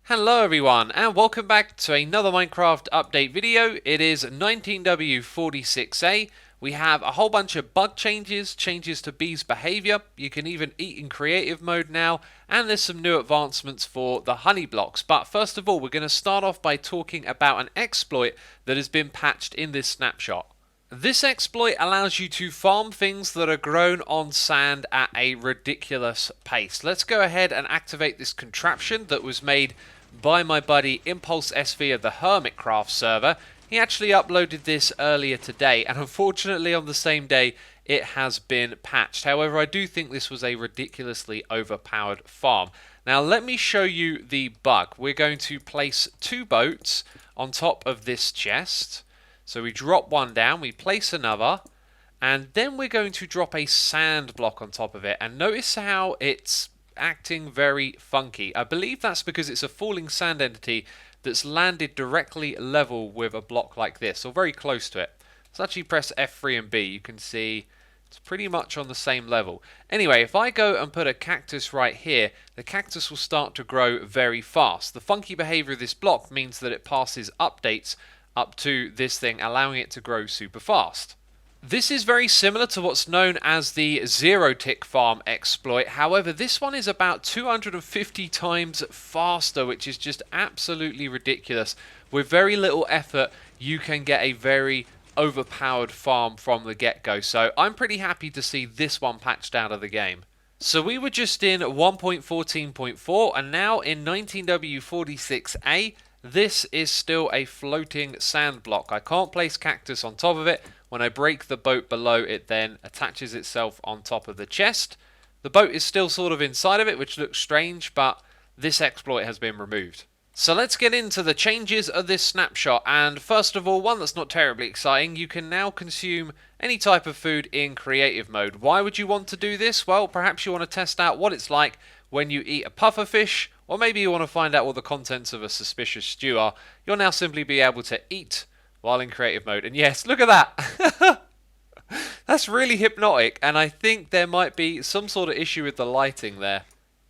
Hello everyone and welcome back to another Minecraft update video. It is 19w46a. We have a whole bunch of bug changes to bees' behavior. You can even eat in creative mode now, and there's some new advancements for the honey blocks. But first of all, we're going to start off by talking about an exploit that has been patched in this snapshot. This exploit allows you to farm things that are grown on sand at a ridiculous pace. Let's go ahead and activate this contraption that was made by my buddy Impulse SV of the Hermitcraft server. He actually uploaded this earlier today, and unfortunately on the same day it has been patched. However, I do think this was a ridiculously overpowered farm. Now let me show you the bug. We're going to place two boats on top of this chest. So we drop one down, we place another, and then we're going to drop a sand block on top of it. And notice how it's acting very funky. I believe that's because it's a falling sand entity that's landed directly level with a block like this, or very close to it. Let's actually press F3 and B. You can see it's pretty much on the same level. Anyway, if I go and put a cactus right here, the cactus will start to grow very fast. The funky behavior of this block means that it passes updates up to this thing, allowing it to grow super fast. This is very similar to what's known as the zero tick farm exploit. However, this one is about 250 times faster, which is just absolutely ridiculous. With very little effort, you can get a very overpowered farm from the get-go. So I'm pretty happy to see this one patched out of the game. So we were just in 1.14.4 and now in 19w46a. This is still a floating sand block. I can't place cactus on top of it. When I break the boat below, it then attaches itself on top of the chest. The boat is still sort of inside of it, which looks strange, but this exploit has been removed. So let's get into the changes of this snapshot. And first of all, one that's not terribly exciting, you can now consume any type of food in creative mode. Why would you want to do this? Well, perhaps you want to test out what it's like when you eat a pufferfish, or maybe you want to find out what the contents of a suspicious stew are. You'll now simply be able to eat while in creative mode. And yes, look at that! That's really hypnotic, and I think there might be some sort of issue with the lighting there.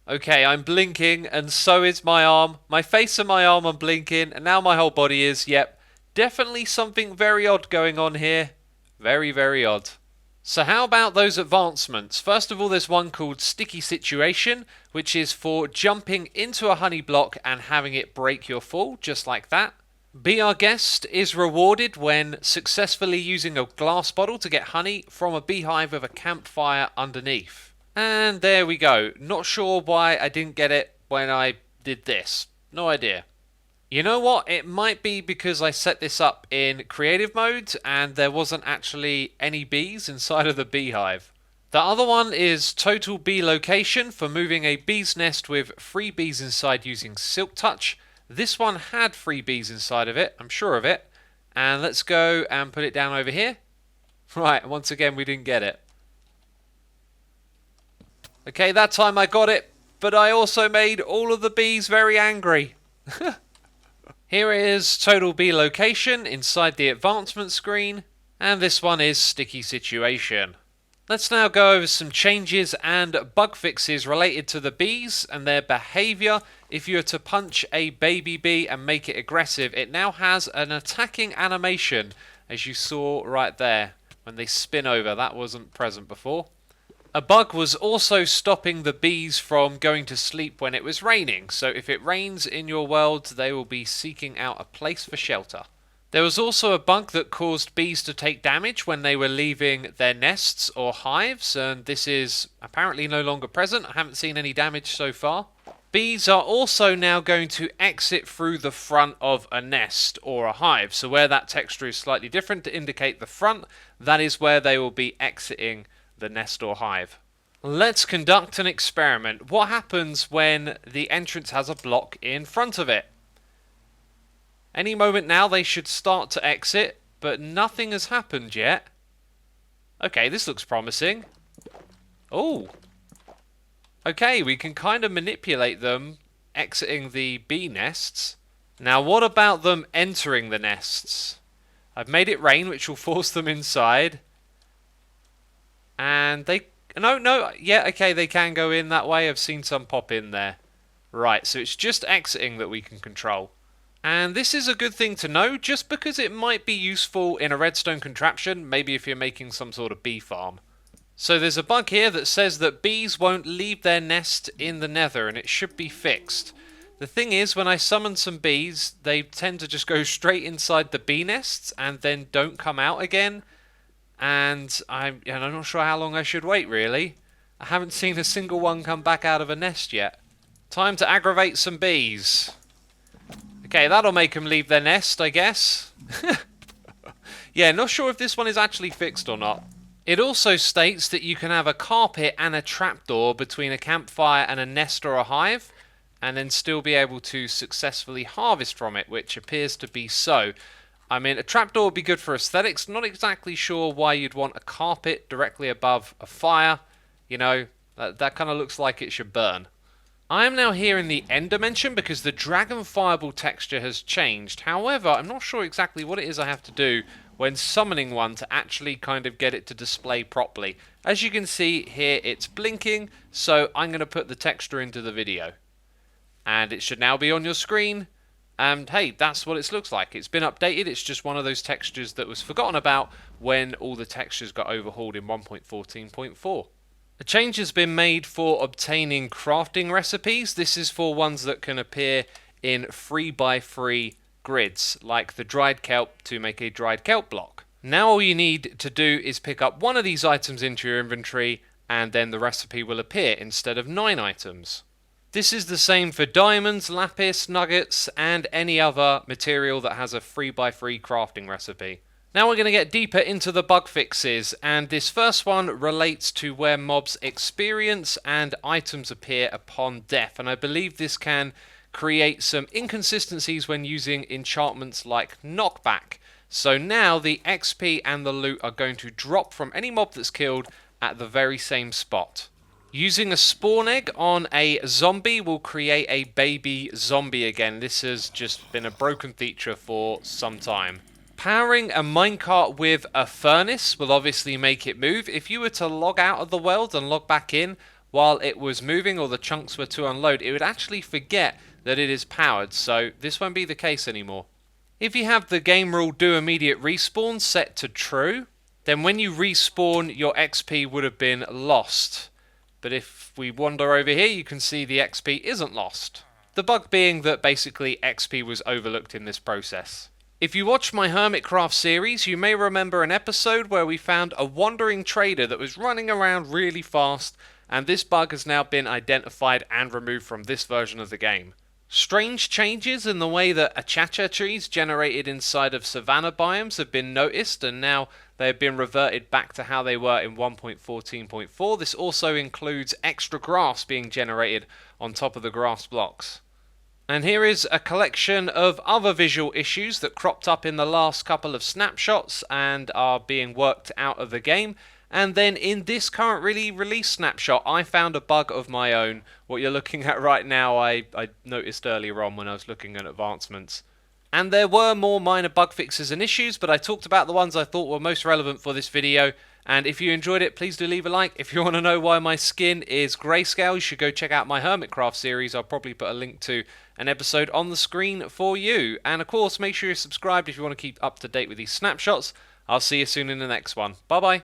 Okay, I'm blinking, and so is my arm. My face and my arm are blinking, and now my whole body is. Yep, definitely something very odd going on here. Very, very odd. So how about those advancements? First of all, there's one called Sticky Situation, which is for jumping into a honey block and having it break your fall, just like that. Be Our Guest is rewarded when successfully using a glass bottle to get honey from a beehive with a campfire underneath. And there we go. Not sure why I didn't get it when I did this. No idea. You know what? It might be because I set this up in creative mode and there wasn't actually any bees inside of the beehive. The other one is Total Bee Location for moving a bee's nest with 3 bees inside using Silk Touch. This one had 3 bees inside of it, I'm sure of it. And let's go and put it down over here. Right, once again we didn't get it. Okay, that time I got it, but I also made all of the bees very angry. Here is Total Bee Location inside the advancement screen, and this one is Sticky Situation. Let's now go over some changes and bug fixes related to the bees and their behavior. If you were to punch a baby bee and make it aggressive, it now has an attacking animation, as you saw right there when they spin over. That wasn't present before. A bug was also stopping the bees from going to sleep when it was raining. So if it rains in your world, they will be seeking out a place for shelter. There was also a bug that caused bees to take damage when they were leaving their nests or hives, and this is apparently no longer present. I haven't seen any damage so far. Bees are also now going to exit through the front of a nest or a hive. So where that texture is slightly different to indicate the front, that is where they will be exiting the nest or hive. Let's conduct an experiment. What happens when the entrance has a block in front of it? Any moment now they should start to exit, but nothing has happened yet. Okay, this looks promising. Oh. Okay, we can kind of manipulate them exiting the bee nests. Now what about them entering the nests? I've made it rain, which will force them inside. And they... No, yeah, okay, they can go in that way. I've seen some pop in there. Right, so it's just exiting that we can control. And this is a good thing to know, just because it might be useful in a redstone contraption, maybe if you're making some sort of bee farm. So there's a bug here that says that bees won't leave their nest in the nether, and it should be fixed. The thing is, when I summon some bees, they tend to just go straight inside the bee nests and then don't come out again. And I'm not sure how long I should wait, really. I haven't seen a single one come back out of a nest yet. Time to aggravate some bees. Okay, that'll make them leave their nest, I guess. Yeah, not sure if this one is actually fixed or not. It also states that you can have a carpet and a trapdoor between a campfire and a nest or a hive, and then still be able to successfully harvest from it, which appears to be so. I mean, a trapdoor would be good for aesthetics. Not exactly sure why you'd want a carpet directly above a fire. You know, that kind of looks like it should burn. I am now here in the end dimension because the dragon fireball texture has changed. However, I'm not sure exactly what it is I have to do when summoning one to actually kind of get it to display properly. As you can see here, it's blinking, so I'm going to put the texture into the video. And it should now be on your screen. And hey, that's what it looks like. It's been updated. It's just one of those textures that was forgotten about when all the textures got overhauled in 1.14.4. A change has been made for obtaining crafting recipes. This is for ones that can appear in 3x3 grids, like the dried kelp to make a dried kelp block. Now all you need to do is pick up one of these items into your inventory, and then the recipe will appear instead of 9 items. This is the same for diamonds, lapis, nuggets, and any other material that has a 3x3 crafting recipe. Now we're going to get deeper into the bug fixes, and this first one relates to where mobs experience and items appear upon death, and I believe this can create some inconsistencies when using enchantments like knockback. So now the XP and the loot are going to drop from any mob that's killed at the very same spot. Using a spawn egg on a zombie will create a baby zombie again. This has just been a broken feature for some time. Powering a minecart with a furnace will obviously make it move. If you were to log out of the world and log back in while it was moving or the chunks were to unload, it would actually forget that it is powered, so this won't be the case anymore. If you have the game rule do immediate respawn set to true, then when you respawn, your XP would have been lost. But if we wander over here, you can see the XP isn't lost. The bug being that basically XP was overlooked in this process. If you watch my Hermitcraft series, you may remember an episode where we found a wandering trader that was running around really fast, and this bug has now been identified and removed from this version of the game. Strange changes in the way that achacha trees generated inside of savanna biomes have been noticed, and now they have been reverted back to how they were in 1.14.4. This also includes extra grass being generated on top of the grass blocks. And here is a collection of other visual issues that cropped up in the last couple of snapshots and are being worked out of the game. And then in this currently released snapshot, I found a bug of my own. What you're looking at right now, I noticed earlier on when I was looking at advancements. And there were more minor bug fixes and issues, but I talked about the ones I thought were most relevant for this video. And if you enjoyed it, please do leave a like. If you want to know why my skin is grayscale, you should go check out my Hermitcraft series. I'll probably put a link to an episode on the screen for you. And of course, make sure you're subscribed if you want to keep up to date with these snapshots. I'll see you soon in the next one. Bye bye.